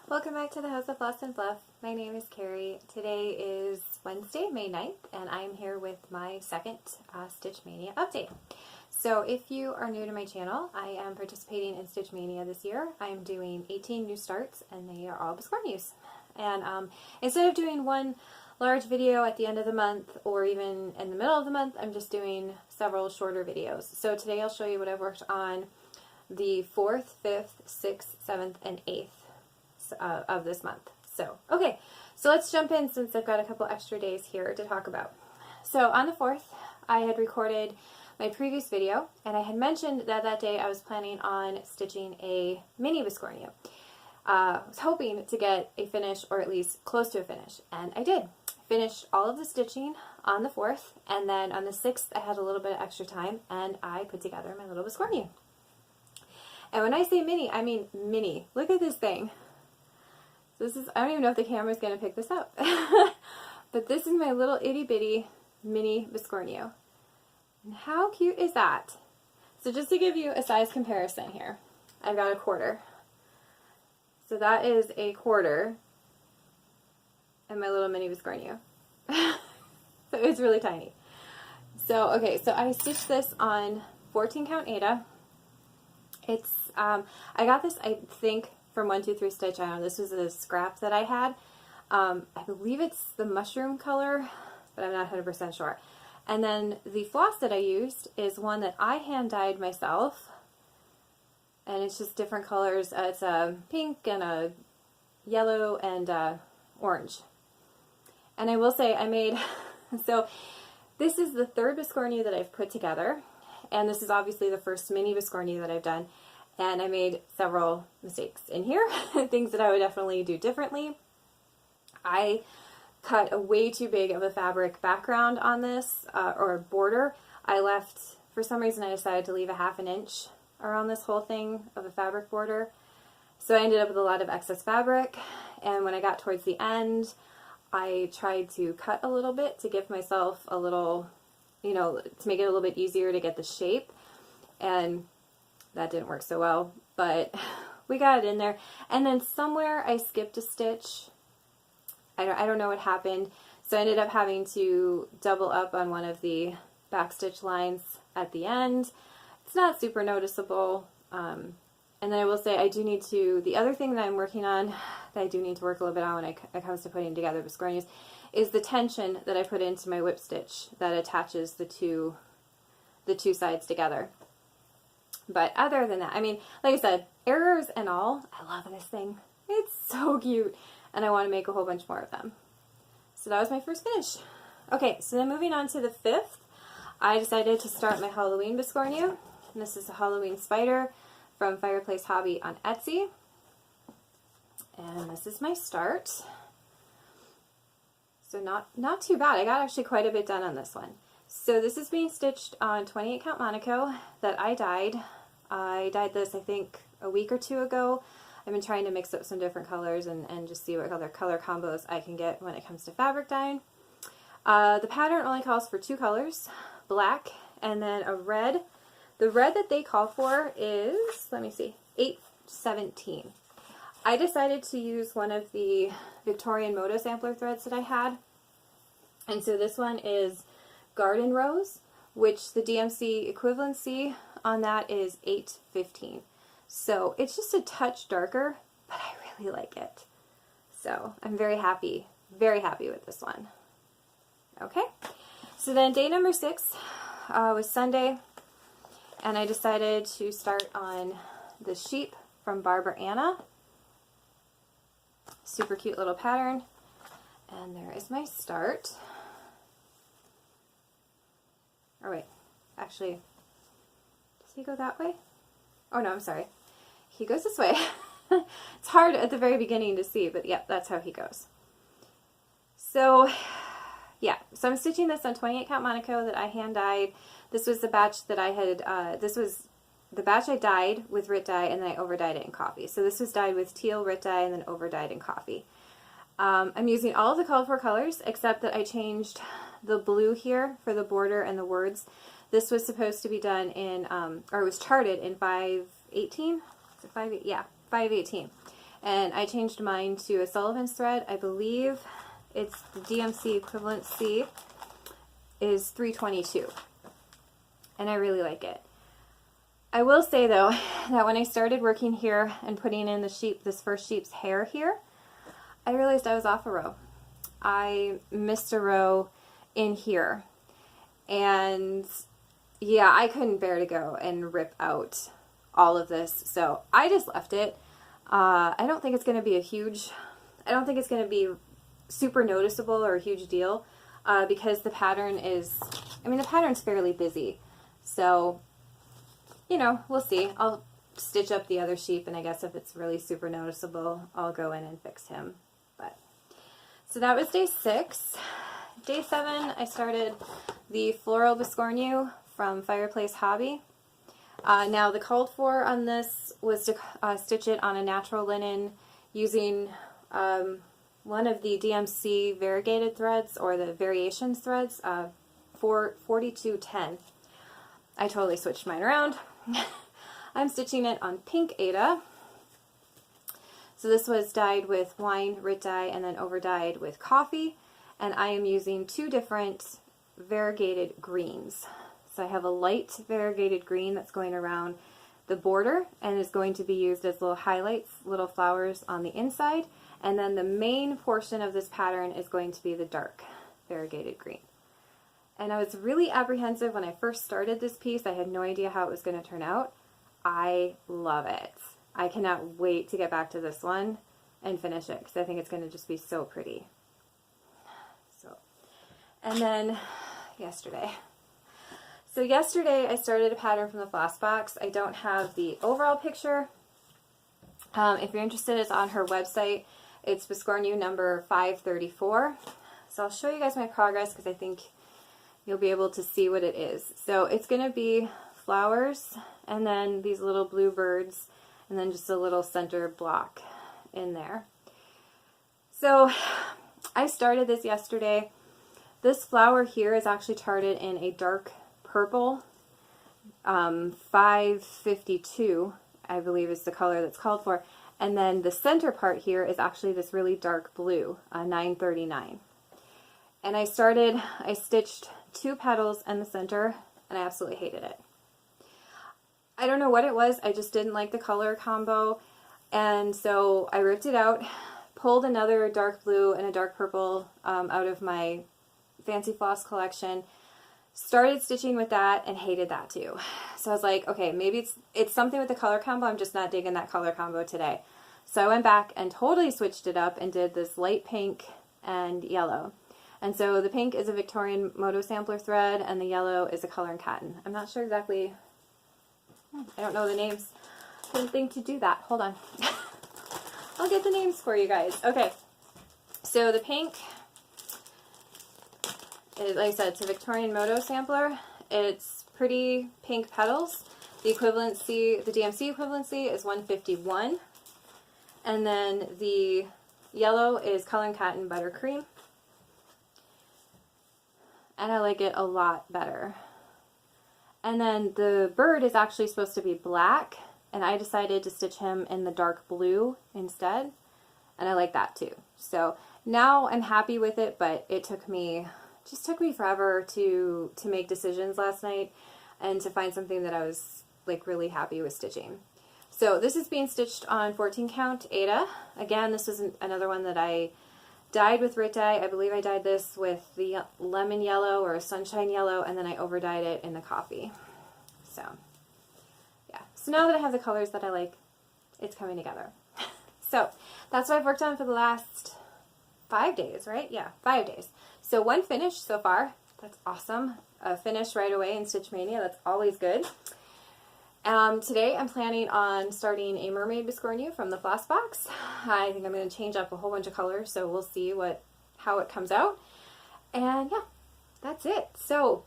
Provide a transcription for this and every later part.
Welcome back to the House of Floss and Fluff. My name is Carrie. Today is Wednesday, May 9th, and I'm here with my second Stitch Mania update. So if you are new to my channel, I am participating in Stitch Mania this year. I'm doing 18 new starts, and they are all Biscornus. And instead of doing one large video at the end of the month or even in the middle of the month, I'm just doing several shorter videos. So today I'll show you what I've worked on the 4th, 5th, 6th, 7th, and 8th of this month. So, okay, so let's jump in since I've got a couple extra days here to talk about. So on the 4th, I had recorded my previous video, and I had mentioned that that day I was planning on stitching a mini Biscornu. I was hoping to get a finish, or at least close to a finish, and I did. Finished all of the stitching on the 4th, and then on the 6th I had a little bit of extra time, and I put together my little Biscornu. And when I say mini, I mean mini. Look at this thing. This is, I don't even know if the camera's going to pick this up. But this is my little itty bitty mini Biscornu. And how cute is that? So just to give you a size comparison here, I've got a quarter. So that is a quarter and my little mini Biscornu. So it's really tiny. So, okay, so I stitched this on 14 count Aida. It's, I got this, I think, from 123 Stitch. I don't know, this was a scrap that I had. I believe it's the mushroom color, but I'm not 100% sure. And then the floss that I used is one that I hand dyed myself. And it's just different colors. It's a pink and a yellow and orange. And I will say I made, so this is the 3rd Biscornu that I've put together. And this is obviously the first mini Biscornu that I've done. And I made several mistakes in here, things that I would definitely do differently. I cut a way too big of a fabric background on this, or border. I left, for some reason I decided to leave a 1/2 inch around this whole thing of a fabric border. So I ended up with a lot of excess fabric, and when I got towards the end, I tried to cut a little bit to give myself a little, you know, to make it a little bit easier to get the shape, and that didn't work so well, but we got it in there. And then somewhere I skipped a stitch. I don't know what happened, so I ended up having to double up on one of the back stitch lines at the end. It's not super noticeable, and then I will say I do need to, the other thing that I'm working on that I do need to work a little bit on when it comes to putting together Biscornus is the tension that I put into my whip stitch that attaches the two sides together. But other than that, I mean, like I said, errors and all, I love this thing. It's so cute, and I want to make a whole bunch more of them. So that was my first finish. Okay, so then moving on to the 5th, I decided to start my Halloween Biscornu. And this is a Halloween spider from Fireplace Hobby on Etsy. And this is my start. So not too bad. I got actually quite a bit done on this one. So this is being stitched on 28 count Monaco that I dyed. I dyed this, I think, a week or 2 ago. I've been trying to mix up some different colors and just see what other color combos I can get when it comes to fabric dyeing. The pattern only calls for 2 colors, black and then a red. The red that they call for is, let me see, 817. I decided to use one of the Victorian Moto sampler threads that I had. And so this one is Garden Rose, which the DMC equivalency on that is 815. So it's just a touch darker, but I really like it. So I'm very happy with this one. Okay, so then day number 6 was Sunday, and I decided to start on the sheep from Barbara Anna. Super cute little pattern, and there is my start. Or wait, actually, does he go that way? Oh no, I'm sorry. He goes this way. It's hard at the very beginning to see, but yep, that's how he goes. So, yeah, so I'm stitching this on 28 count Monaco that I hand dyed. This was the batch that I had, this was the batch I dyed with Rit dye, and then I over dyed it in coffee. So this was dyed with teal Rit dye and then over dyed in coffee. I'm using all of the called for colors, except that I changed the blue here for the border and the words. This was supposed to be done in, or it was charted in 518. Is it 5? Yeah, 518. and I changed mine to a Sullivan's thread. I believe it's the DMC equivalency is 322, and I really like it. I will say though that when I started working here and putting in this first sheep's hair here, I realized I was off a row. I missed a row in here, and yeah, I couldn't bear to go and rip out all of this, so I just left it. I don't think it's going to be I don't think it's going to be super noticeable or a huge deal, because the pattern is, the pattern's fairly busy, so you know, we'll see. I'll stitch up the other sheep, and I guess if it's really super noticeable, I'll go in and fix him. But so that was day 6. Day 7, I started the floral Biscornu from Fireplace Hobby. Now the called for on this was to stitch it on a natural linen using one of the DMC variegated threads, or the variations threads, 4210. I totally switched mine around. I'm stitching it on pink Aida. So this was dyed with wine, Rit dye, and then over dyed with coffee. And I am using 2 different variegated greens. So I have a light variegated green that's going around the border and is going to be used as little highlights, little flowers on the inside. And then the main portion of this pattern is going to be the dark variegated green. And I was really apprehensive when I first started this piece. I had no idea how it was going to turn out. I love it. I cannot wait to get back to this one and finish it, because I think it's going to just be so pretty. So, and then yesterday. So yesterday I started a pattern from the Floss Box. I don't have the overall picture. If you're interested, it's on her website. It's Biscornu number 534. So I'll show you guys my progress, because I think you'll be able to see what it is. So it's going to be flowers, and then these little blue birds, and then just a little center block in there. So I started this yesterday. This flower here is actually charted in a dark purple, 552, I believe is the color that's called for. And then the center part here is actually this really dark blue, 939. And I stitched 2 petals in the center, and I absolutely hated it. I don't know what it was, I just didn't like the color combo, and so I ripped it out, pulled another dark blue and a dark purple out of my Fancy Floss collection, started stitching with that, and hated that too. So I was like, okay, maybe it's something with the color combo, I'm just not digging that color combo today. So I went back and totally switched it up and did this light pink and yellow. And so the pink is a Victorian Moto Sampler thread, and the yellow is a color and cotton. I'm not sure exactly, I don't know the names. Didn't think to do that. Hold on. I'll get the names for you guys. Okay, so the pink is, like I said, it's a Victorian Moto Sampler. It's pretty pink petals. The equivalency, the DMC equivalency is 151. And then the yellow is Color and Cotton Buttercream. And I like it a lot better. And then the bird is actually supposed to be black, and I decided to stitch him in the dark blue instead, and I like that too. So now I'm happy with it, but it took me forever to make decisions last night and to find something that I was like really happy with stitching. So this is being stitched on 14 count Aida. Again, this is another one that I dyed with Rit dye. I believe I dyed this with the lemon yellow or sunshine yellow, and then I over dyed it in the coffee. So yeah, so now that I have the colors that I like, it's coming together. So that's what I've worked on for the last 5 days, right? Yeah, 5 days. So one finish so far. That's awesome. A finish right away in Stitch Mania. That's always good. Today I'm planning on starting a mermaid Biscornu from the Floss Box. I think I'm going to change up a whole bunch of colors, so we'll see how it comes out. And yeah, that's it. So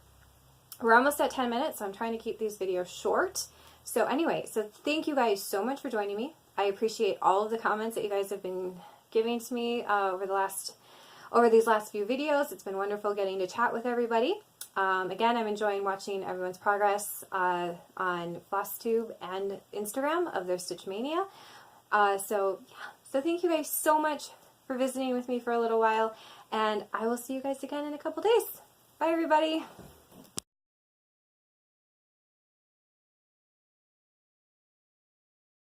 we're almost at 10 minutes, so I'm trying to keep these videos short. So anyway, so thank you guys so much for joining me. I appreciate all of the comments that you guys have been giving to me over these last few videos. It's been wonderful getting to chat with everybody. Again, I'm enjoying watching everyone's progress on Flosstube and Instagram of their Stitch Mania. So So thank you guys so much for visiting with me for a little while, and I will see you guys again in a couple days. Bye everybody!